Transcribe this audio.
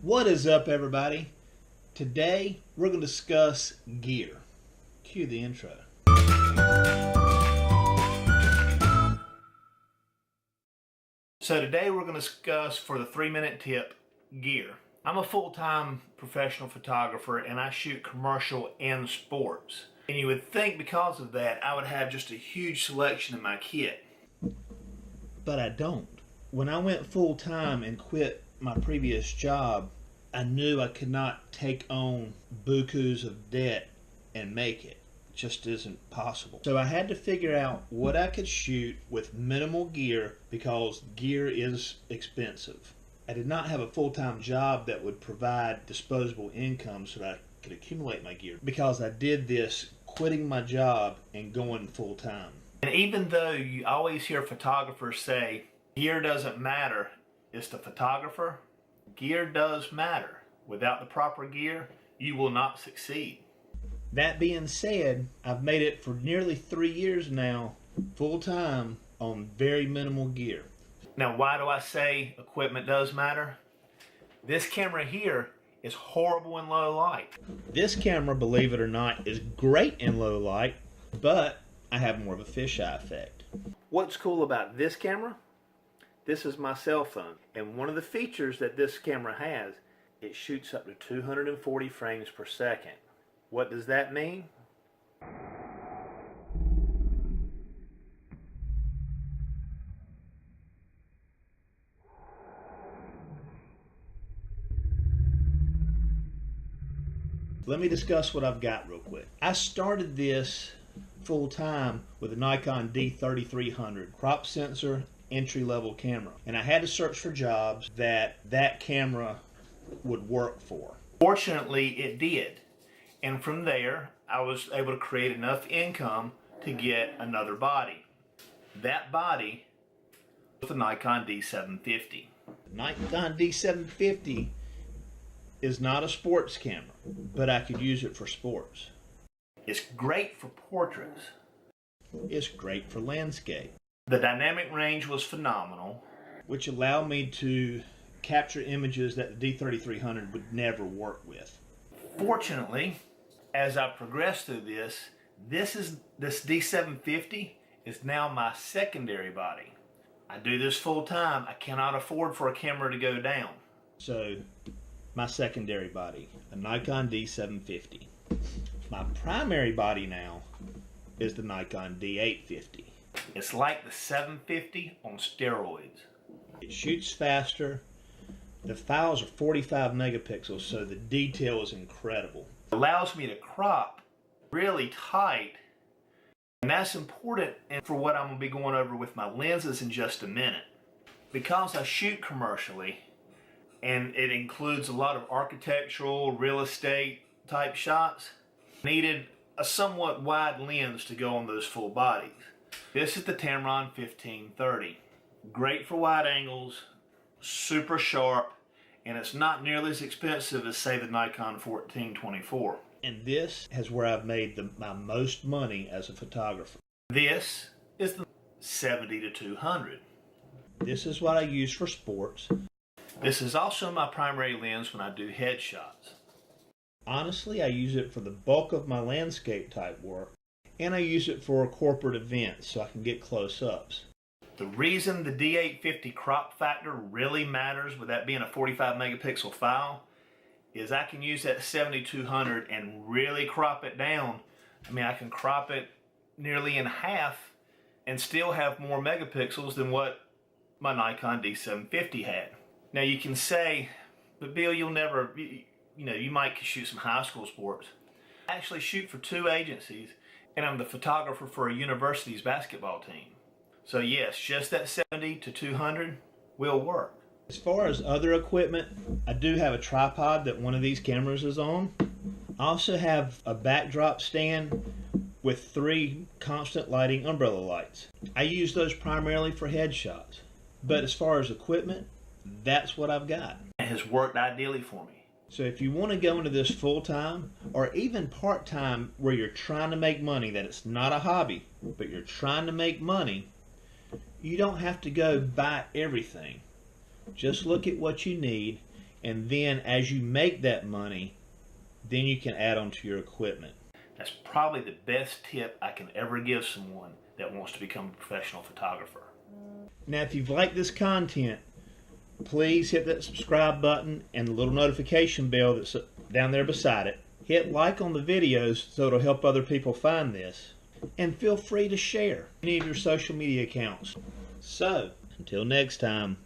What is up, everybody? Today we're going to discuss gear. Cue the intro. So today we're going to discuss, for the 3-minute tip, gear. I'm a full-time professional photographer and I shoot commercial and sports. And you would think because of that I would have just a huge selection in my kit. But I don't. When I went full-time and quit my previous job, I knew I could not take on bukus of debt and make it. It just isn't possible. So I had to figure out what I could shoot with minimal gear because gear is expensive. I did not have a full-time job that would provide disposable income so that I could accumulate my gear, because I did this quitting my job and going full-time. And even though you always hear photographers say gear doesn't matter, it's the photographer. Gear does matter. Without the proper gear, you will not succeed. That being said, I've made it for nearly 3 years now, full time, on very minimal gear. Now, why do I say equipment does matter? This camera here is horrible in low light. This camera, believe it or not, is great in low light, but I have more of a fisheye effect. What's cool about this camera? This is my cell phone, and one of the features that this camera has, it shoots up to 240 frames per second. What does that mean? Let me discuss what I've got real quick. I started this full time with a Nikon D3300 crop sensor entry-level camera, and I had to search for jobs that camera would work for. Fortunately, it did, and from there I was able to create enough income to get another body. That body was the Nikon D750. The Nikon D750 is not a sports camera, but I could use it for sports. It's great for portraits. It's great for landscape. The dynamic range was phenomenal, which allowed me to capture images that the D3300 would never work with. Fortunately, as I progressed through this D750 is now my secondary body. I do this full time. I cannot afford for a camera to go down. So, my secondary body, a Nikon D750. My primary body now is the Nikon D850. It's like the 750 on steroids. It shoots faster. The files are 45 megapixels, so the detail is incredible. It allows me to crop really tight, and that's important for what I'm going to be going over with my lenses in just a minute. Because I shoot commercially, and it includes a lot of architectural, real estate type shots, needed a somewhat wide lens to go on those full bodies. This is the Tamron 1530. Great for wide angles, super sharp, and it's not nearly as expensive as, say, the Nikon 1424. And this is where I've made my most money as a photographer. This is the 70-200. This is what I use for sports. This is also my primary lens when I do headshots. Honestly, I use it for the bulk of my landscape type work, and I use it for corporate events so I can get close-ups. The reason the D850 crop factor really matters, with that being a 45 megapixel file, is I can use that 70-200 and really crop it down. I mean, I can crop it nearly in half and still have more megapixels than what my Nikon D750 had. Now you can say, but Bill, you'll never, you might shoot some high school sports. I actually shoot for 2 agencies, and I'm the photographer for a university's basketball team. So yes, just that 70-200 will work. As far as other equipment, I do have a tripod that one of these cameras is on. I also have a backdrop stand with 3 constant lighting umbrella lights. I use those primarily for headshots. But as far as equipment, that's what I've got. It has worked ideally for me. So if you want to go into this full-time or even part-time where you're trying to make money, that it's not a hobby, but you're trying to make money, you don't have to go buy everything. Just look at what you need and then as you make that money, then you can add on to your equipment. That's probably the best tip I can ever give someone that wants to become a professional photographer. Now, if you've liked this content, please hit that subscribe button and the little notification bell that's down there beside it. Hit like on the videos so it'll help other people find this. And feel free to share any of your social media accounts. So, until next time.